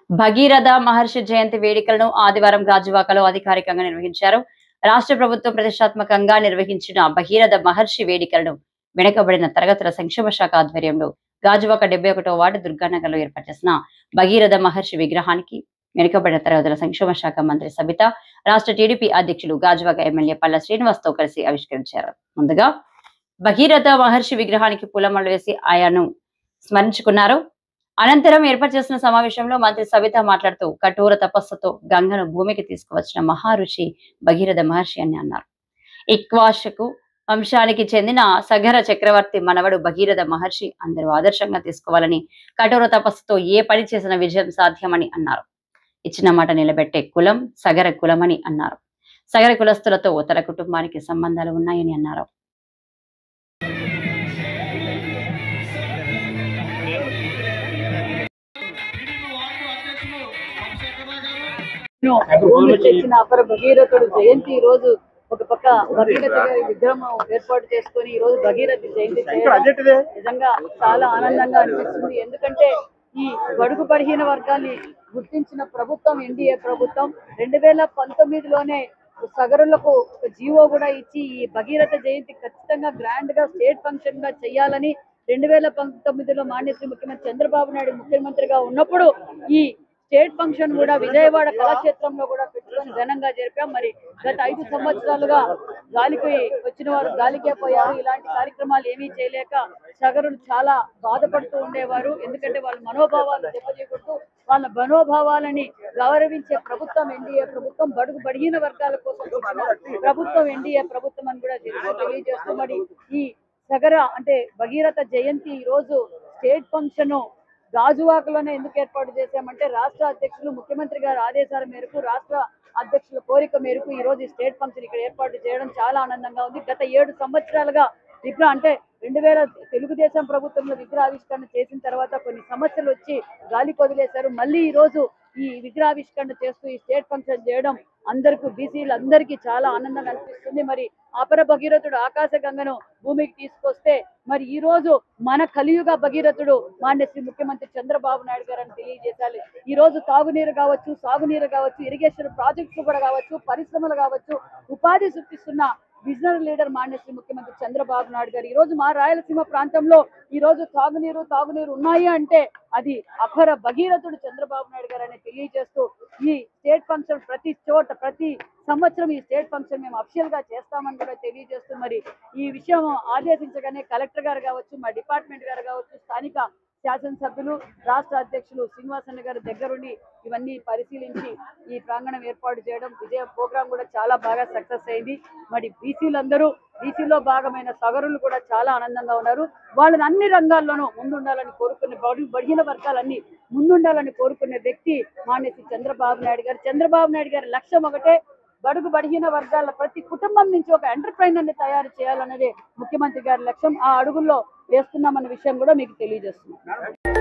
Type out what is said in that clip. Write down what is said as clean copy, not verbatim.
భగీరథ మహర్షి జయంతి వేడుకలను ఆదివారం గాజువాకలో అధికారికంగా నిర్వహించారు. రాష్ట్ర ప్రభుత్వం ప్రతిష్టాత్మకంగా నిర్వహించిన భగీరథ మహర్షి వేడుకలను వెనుకబడిన తరగతుల సంక్షేమ శాఖ ఆధ్వర్యంలో గాజువాక 71వ వార్డు దుర్గానగర్లో ఏర్పాటు చేసిన భగీరథ మహర్షి విగ్రహానికి వెనుకబడిన తరగతుల సంక్షేమ శాఖ మంత్రి సబిత, రాష్ట్ర టీడీపీ అధ్యక్షులు గాజువాక ఎమ్మెల్యే పల్ల శ్రీనివాస్ తో కలిసి ఆవిష్కరించారు. ముందుగా భగీరథ మహర్షి విగ్రహానికి పూలమాలలు వేసి ఆయనను స్మరించుకున్నారు. అనంతరం ఏర్పాటు చేసిన సమావేశంలో మంత్రి సబిత మాట్లాడుతూ కఠోర తపస్సుతో గంగను భూమికి తీసుకువచ్చిన మహారుషి భగీరథ మహర్షి అని అన్నారు. ఇక్వాషకు వంశానికి చెందిన సగర చక్రవర్తి మనవడు భగీరథ మహర్షి అందరూ ఆదర్శంగా తీసుకోవాలని, కఠోర తపస్సుతో ఏ పని చేసిన విజయం సాధ్యమని అన్నారు. ఇచ్చిన మాట నిలబెట్టే కులం సగర కులమని అన్నారు. సగర కులస్తులతో తన కుటుంబానికి సంబంధాలు ఉన్నాయని అన్నారు. తెచ్చిన అపర భగీరథుడు జయంతి ఈ రోజు ఒక పక్క భగీరథ విగ్రహం ఏర్పాటు చేసుకుని ఈ రోజు భగీరథ జయంతి చేయడం నిజంగా చాలా ఆనందంగా అనిపిస్తుంది. ఎందుకంటే ఈ బడుగు బలహీన వర్గాన్ని గుర్తించిన ప్రభుత్వం ఎన్డీఏ ప్రభుత్వం 2019లోనే సగరులకు ఒక జీవో కూడా ఇచ్చి ఈ భగీరథ జయంతి ఖచ్చితంగా గ్రాండ్ గా స్టేట్ ఫంక్షన్ గా చేయాలని 2019లో మాన్యశ్రీ ముఖ్యమంత్రి చంద్రబాబు నాయుడు ముఖ్యమంత్రిగా ఉన్నప్పుడు ఈ స్టేట్ ఫంక్షన్ కూడా విజయవాడ కళాక్షేత్రంలో కూడా పెట్టుకొని ఘనంగా జరిపాం. మరి గత 5 సంవత్సరాలుగా గాలికి వచ్చిన వారు గాలికే పోయారు. ఇలాంటి కార్యక్రమాలు ఏమీ చేయలేక సగరులు చాలా బాధపడుతూ ఉండేవారు. ఎందుకంటే వాళ్ళ మనోభావాలు దెబ్బతీయకూడదు, వాళ్ళ మనోభావాలని గౌరవించే ప్రభుత్వం ఎన్డీఏ ప్రభుత్వం, బడుగు బడిగిన వర్గాల కోసం ప్రభుత్వం ఎన్డీఏ ప్రభుత్వం అని కూడా తెలియజేస్తూ మరి ఈ సగర అంటే భగీరథ జయంతి ఈ రోజు స్టేట్ ఫంక్షన్ గాజువాకలోనే ఎందుకు ఏర్పాటు చేశామంటే రాష్ట్ర అధ్యక్షులు ముఖ్యమంత్రి గారి ఆదేశాల మేరకు, రాష్ట్ర అధ్యక్షుల కోరిక మేరకు ఈ రోజు స్టేట్ ఫంక్షన్ ఇక్కడ ఏర్పాటు చేయడం చాలా ఆనందంగా ఉంది. గత 7 సంవత్సరాలుగా విగ్రహం అంటే 2000 తెలుగుదేశం ప్రభుత్వంలో విగ్రహావిష్కరణ చేసిన తర్వాత కొన్ని సమస్యలు వచ్చి గాలికి వదిలేశారు. మళ్ళీ ఈ రోజు ఈ విగ్రహావిష్కరణ చేస్తూ ఈ స్టేట్ ఫంక్షన్ చేయడం అందరికీ బీసీలందరికీ చాలా ఆనందంగా అనిపిస్తుంది. మరి అపర భగీరథుడు ఆకాశ గంగను భూమికి తీసుకొస్తే మరి ఈ రోజు మన కలియుగ భగీరథుడు మాన్యశ్రీ ముఖ్యమంత్రి చంద్రబాబు నాయుడు గారు అని తెలియజేశాలి. ఈ రోజు తాగునీరు కావచ్చు, సాగునీరు కావచ్చు, ఇరిగేషన్ ప్రాజెక్టులు కూడా కావచ్చు, పరిశ్రమలు కావచ్చు, ఉపాధి సృష్టిస్తున్న విజనరీ లీడర్ మాన్యశ్రీ ముఖ్యమంత్రి చంద్రబాబు నాయుడు గారు. ఈ రోజు మా రాయలసీమ ప్రాంతంలో ఈ రోజు తాగునీరు ఉన్నాయి అంటే అది అపర భగీరథుడు చంద్రబాబు నాయుడు గారు అని తెలియజేస్తూ ఈ స్టేట్ ఫంక్షన్ ప్రతి చోట ప్రతి సంవత్సరం ఈ స్టేట్ ఫంక్షన్ మేము అఫిషియల్ గా చేస్తామని కూడా తెలియజేస్తూ మరి ఈ విషయం ఆదేశించగానే కలెక్టర్ గారు కావచ్చు, మా డిపార్ట్మెంట్ గారు కావచ్చు, స్థానిక శాసనసభ్యులు, రాష్ట్ర అధ్యక్షులు శ్రీనివాసన్న గారి దగ్గరుండి ఇవన్నీ పరిశీలించి ఈ ప్రాంగణం ఏర్పాటు చేయడం విజయ ప్రోగ్రాం కూడా చాలా బాగా సక్సెస్ అయింది. మరి బీసీలో భాగమైన సగరులు కూడా చాలా ఆనందంగా ఉన్నారు. వాళ్ళని అన్ని రంగాల్లోనూ ముందుండాలని కోరుకునే బడిగిన వర్గాలన్నీ ముందుండాలని కోరుకునే వ్యక్తి మాన్యశ్రీ చంద్రబాబు నాయుడు గారి లక్ష్యం ఒకటే, బడుగు బడిగిన వర్గాల ప్రతి కుటుంబం నుంచి ఒక ఎంటర్ప్రైనర్ ని తయారు చేయాలన్నదే ముఖ్యమంత్రి గారి లక్ష్యం. ఆ అడుగుల్లో వేస్తున్నామన్న విషయం కూడా మీకు తెలియజేస్తున్నాం.